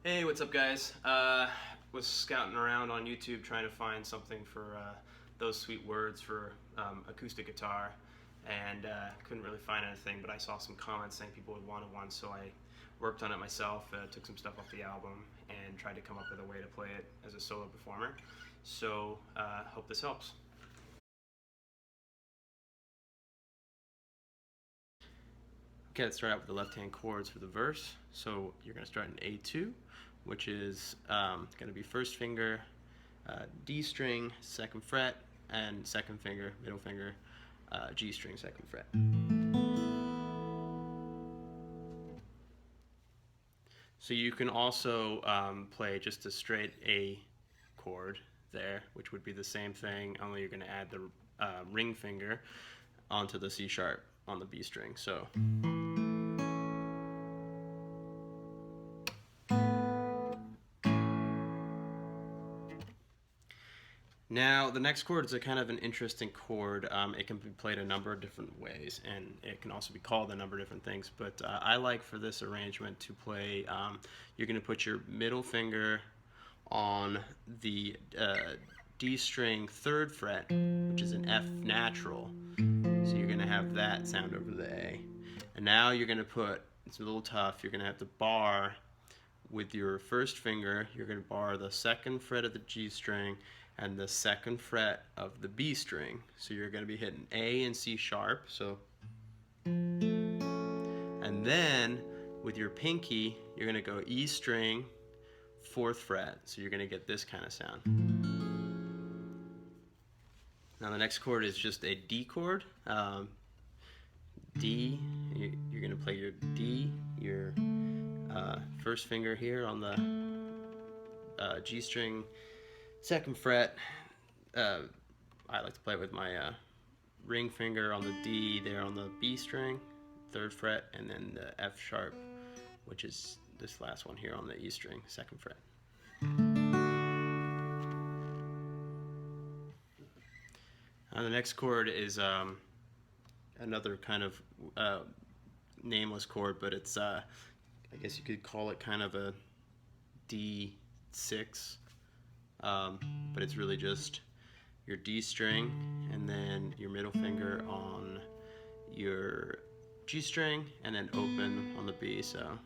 Hey, what's up, guys? Was scouting around on YouTube trying to find something for those sweet words for acoustic guitar, and couldn't really find anything. But I saw some comments saying people would want one, so I worked on it myself. Took some stuff off the album and tried to come up with a way to play it as a solo performer. So hope this helps. Okay, let's start out with the left-hand chords for the verse. So you're going to start in A2, which is going to be first finger, D string, second fret, and second finger, middle finger, G string, second fret. So you can also play just a straight A chord there, which would be the same thing, only you're going to add the ring finger onto the C sharp on the B string. So. Now, the next chord is a kind of an interesting chord. It can be played a number of different ways, and it can also be called a number of different things. But I like for this arrangement to play, you're going to put your middle finger on the D string third fret, which is an F natural. So you're going to have that sound over the A. And now you're going to put, it's a little tough, you're going to have to bar with your first finger, you're going to bar the second fret of the G string and the second fret of the B string. So you're going to be hitting A and C sharp. So, and then with your pinky, you're going to go E string, fourth fret. So you're going to get this kind of sound. Now the next chord is just a D chord. D, you're going to play your D, your first finger here on the G string, second fret. I like to play it with my ring finger on the D there on the B string, third fret, and then the F sharp, which is this last one here on the E string, second fret. The next chord is another kind of nameless chord, but it's I guess you could call it kind of a D6, but it's really just your D string and then your middle finger on your G string and then open on the B. So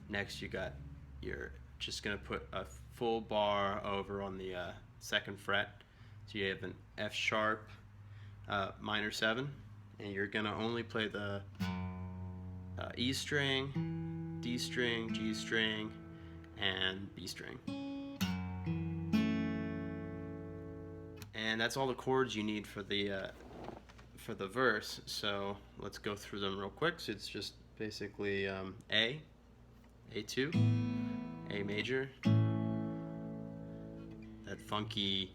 next you got your, just gonna put a full bar over on the second fret. So you have an F sharp minor 7, and you're gonna only play the E string, D string, G string, and B string. And that's all the chords you need for the verse. So let's go through them real quick. So it's just basically A, A2, A major, that funky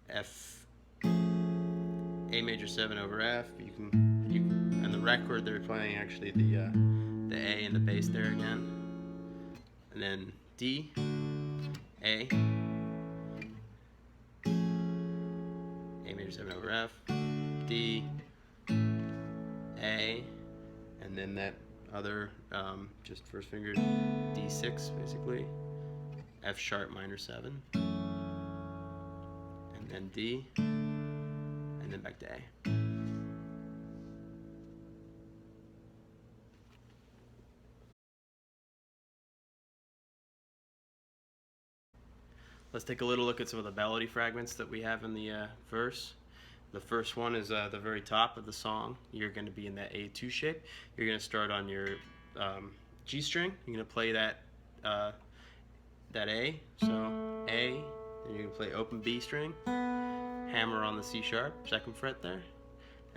F, A major 7 over F. You can, and the record they're playing actually the A and the bass there again, and then D, A, A major 7 over F, D, A, and then that other just first finger D6 basically, F sharp minor 7, and then D, and then back to A. Let's take a little look at some of the melody fragments that we have in the verse. The first one is the very top of the song. You're going to be in that A2 shape. You're going to start on your G string. You're going to play that A. So A, then you're going to play open B string, hammer on the C sharp, second fret there,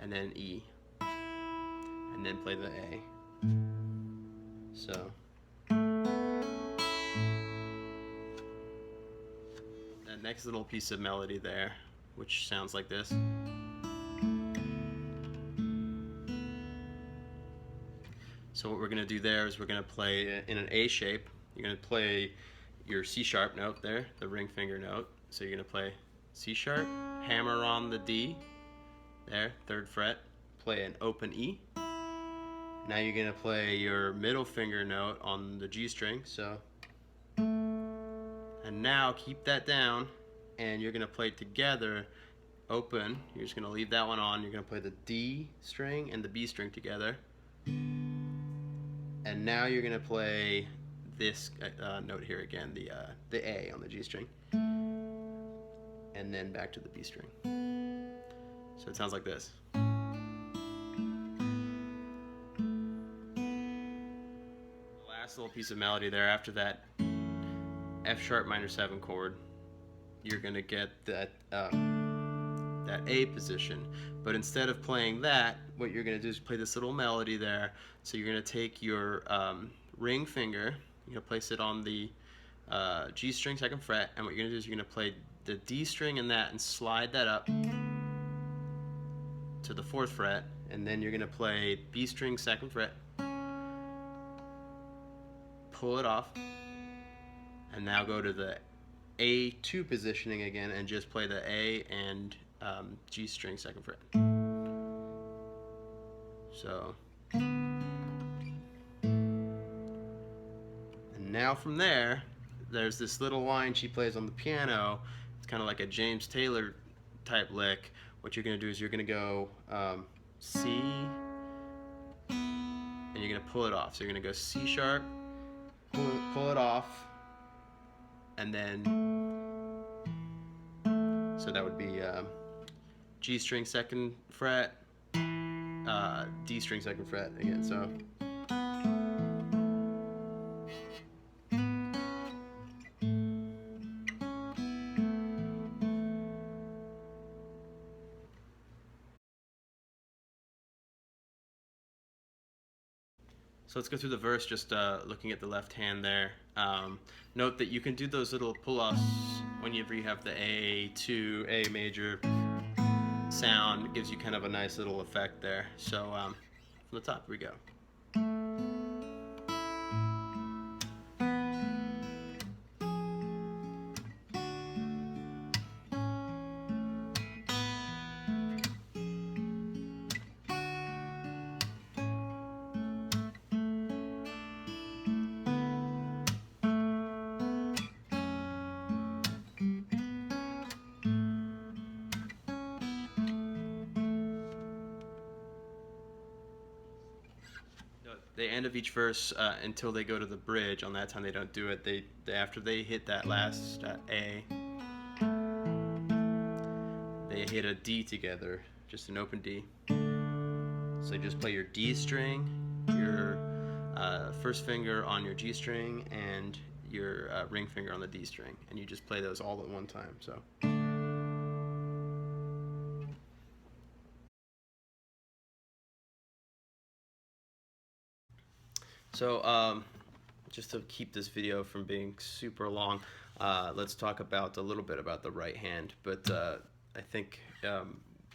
and then E, and then play the A. So that next little piece of melody there, which sounds like this. So what we're going to do there is we're going to play in an A shape. You're going to play your C sharp note there, the ring finger note. So you're going to play C sharp, hammer on the D there, third fret, play an open E, Now you're gonna play your middle finger note on the G string, so. And now keep that down, and you're gonna play together, open. You're just gonna leave that one on. You're gonna play the D string and the B string together. And now you're gonna play this note here again, the A on the G string. And then back to the B string. So it sounds like this. Last little piece of melody there after that F sharp minor 7 chord, you're gonna get that that A position. But instead of playing that, what you're gonna do is play this little melody there. So you're gonna take your ring finger, you're gonna place it on the G string 2nd fret, and what you're gonna do is you're gonna play the D string in that and slide that up to the 4th fret, and then you're gonna play B string 2nd fret, pull it off, and now go to the A2 positioning again and just play the A and G string 2nd fret. So, and now from there, there's this little line she plays on the piano. It's kind of like a James Taylor type lick. What you're gonna do is you're gonna go C, and you're gonna pull it off. So you're gonna go C sharp, pull it off, and then, so that would be G string 2nd fret, D string 2nd fret again. So. So let's go through the verse, just looking at the left hand there. Note that you can do those little pull-offs whenever you have the A2, A major sound. It gives you kind of a nice little effect there. So from the top, here we go. The end of each verse until they go to the bridge. On that time, they don't do it. They after they hit that last A, they hit a D together, just an open D. So you just play your D string, your first finger on your G string, and your ring finger on the D string, and you just play those all at one time. So just to keep this video from being super long, let's talk about a little bit about the right hand. But I think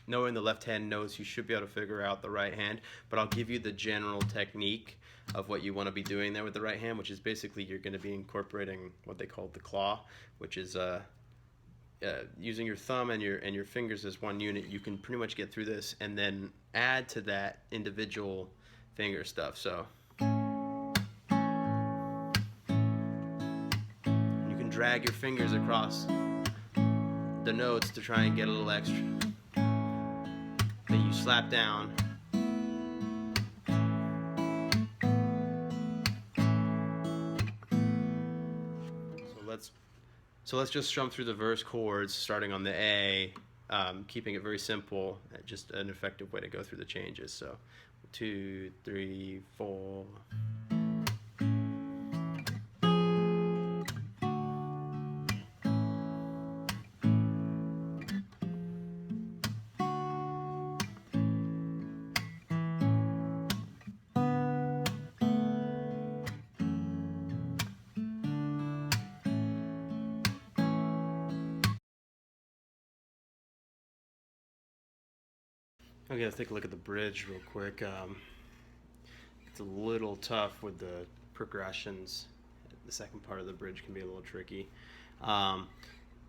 knowing the left hand notes, you should be able to figure out the right hand. But I'll give you the general technique of what you want to be doing there with the right hand, which is basically you're going to be incorporating what they call the claw, which is using your thumb and your fingers as one unit. You can pretty much get through this and then add to that individual finger stuff. So drag your fingers across the notes to try and get a little extra. Then you slap down. So let's just strum through the verse chords, starting on the A, keeping it very simple. Just an effective way to go through the changes. So 2, 3, 4. Okay, let's take a look at the bridge real quick. It's a little tough with the progressions. The second part of the bridge can be a little tricky. Yeah,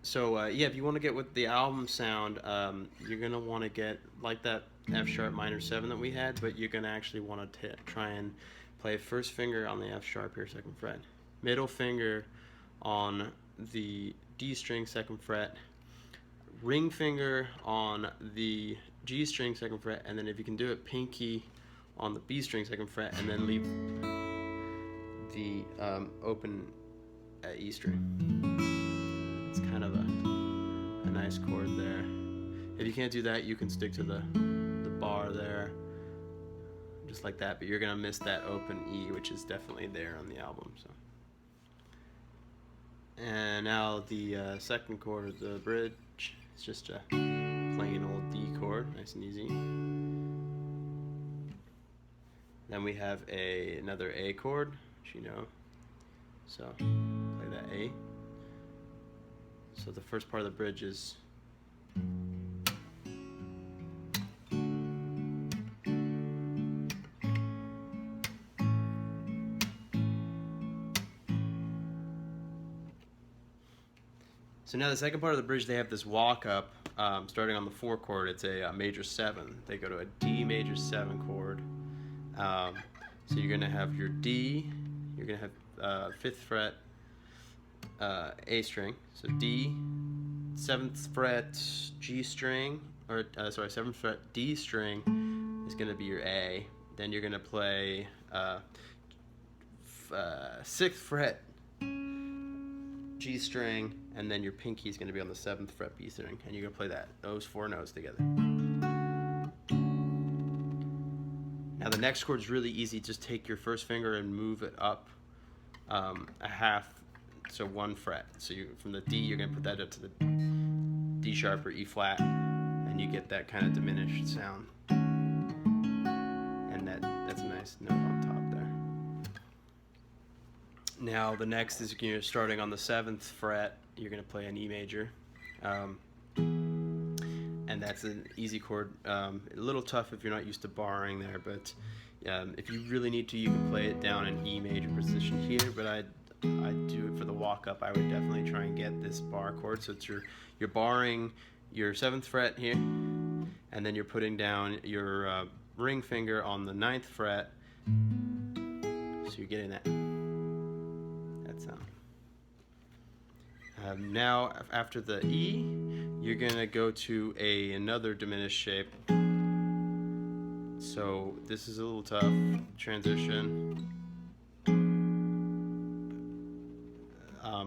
if you want to get with the album sound, you're going to want to get like that F sharp minor 7 that we had, but you're going to actually want to try and play first finger on the F sharp here, 2nd fret, middle finger on the D string, 2nd fret, ring finger on the G string, 2nd fret, and then if you can do it, pinky on the B string, 2nd fret, and then leave the open E string. It's kind of a nice chord there. If you can't do that, you can stick to the bar there, just like that, but you're gonna miss that open E, which is definitely there on the album. So, and now the 2nd chord of the bridge, it's just a plain old D chord, nice and easy. Then we have another A chord, which you know, so play that A. So the first part of the bridge is so now the second part of the bridge, they have this walk up starting on the 4 chord. It's a major 7. They go to a D major 7 chord. So you're going to have your D, you're going to have 5th fret A string, so D, 7th fret G string, or sorry, 7th fret D string is going to be your A. Then you're going to play 6th fret G string, and then your pinky is going to be on the 7th fret B string, and you're going to play those 4 notes together. Now the next chord is really easy. Just take your first finger and move it up a half, so 1 fret. So from the D, you're going to put that up to the D sharp or E flat, and you get that kind of diminished sound. And that's a nice note on top there. Now the next is you're starting on the 7th fret. You're going to play an E major. And that's an easy chord. A little tough if you're not used to barring there, but if you really need to, you can play it down in E major position here, but I do it for the walk up. I would definitely try and get this bar chord. So it's you're barring your 7th fret here, and then you're putting down your ring finger on the 9th fret, so you're getting that sound. Now after the E, you're gonna go to another diminished shape. So this is a little tough transition.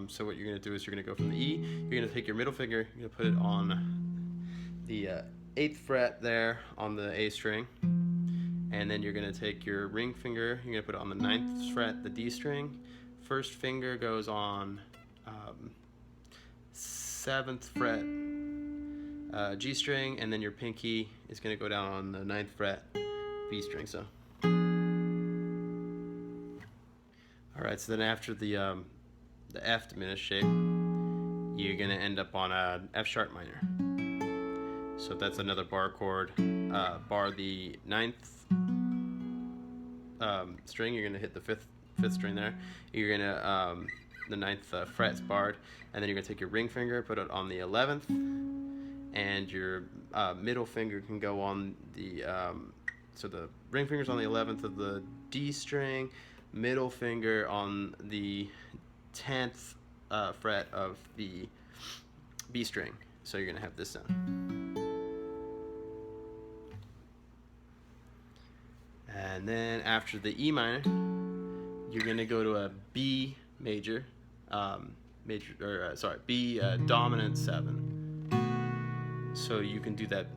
So what you're gonna do is you're gonna go from the E, you're gonna take your middle finger, you're gonna put it on the 8th fret there on the A string, and then you're gonna take your ring finger, you're gonna put it on the 9th fret, the D string. First finger goes on 7th fret G string, and then your pinky is going to go down on the 9th fret B string. So, all right. So then after the F diminished shape, you're going to end up on a F sharp minor. So that's another bar chord. Bar the 9th string. You're going to hit the 5th string there. You're going to the 9th fret's barred, and then you're going to take your ring finger, put it on the 11th, and your middle finger can go on the so the ring finger's on the 11th of the D string, middle finger on the 10th fret of the B string. So you're going to have this sound. And then after the E minor, you're going to go to a B major, B dominant 7. So you can do that.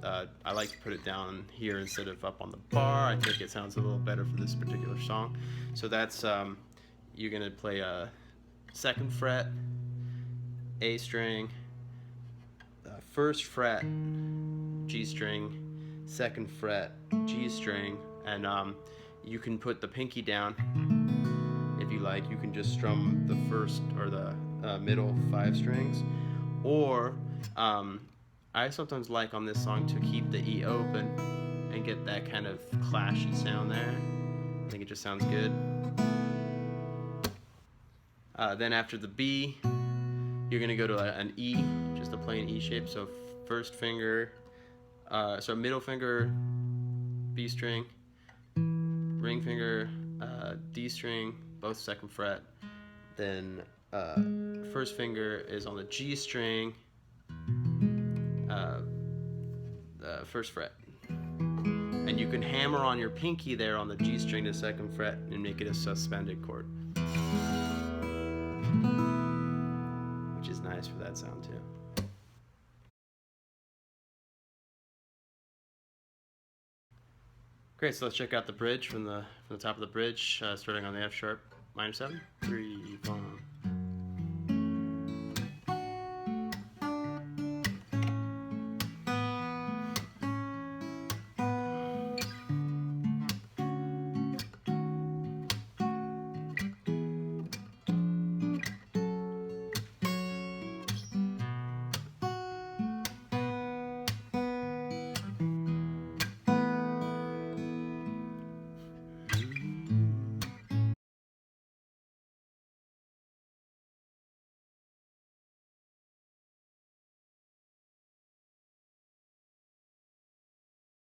I like to put it down here instead of up on the bar. I think it sounds a little better for this particular song. So that's you're gonna play a 2nd fret A string, 1st fret G string, 2nd fret G string, and you can put the pinky down. If you like, you can just strum the first or the middle 5 strings, or I sometimes like on this song to keep the E open and get that kind of clashy sound there. I think it just sounds good. Then after the B, you're gonna go to an E, just a plain E shape. So first finger, so middle finger B string, ring finger, D string, both 2nd fret. Then first finger is on the G string, the 1st fret. And you can hammer on your pinky there on the G string to 2nd fret and make it a suspended chord, which is nice for that sound too. Great, so let's check out the bridge from the top of the bridge, starting on the F sharp minor 7, 3, 1.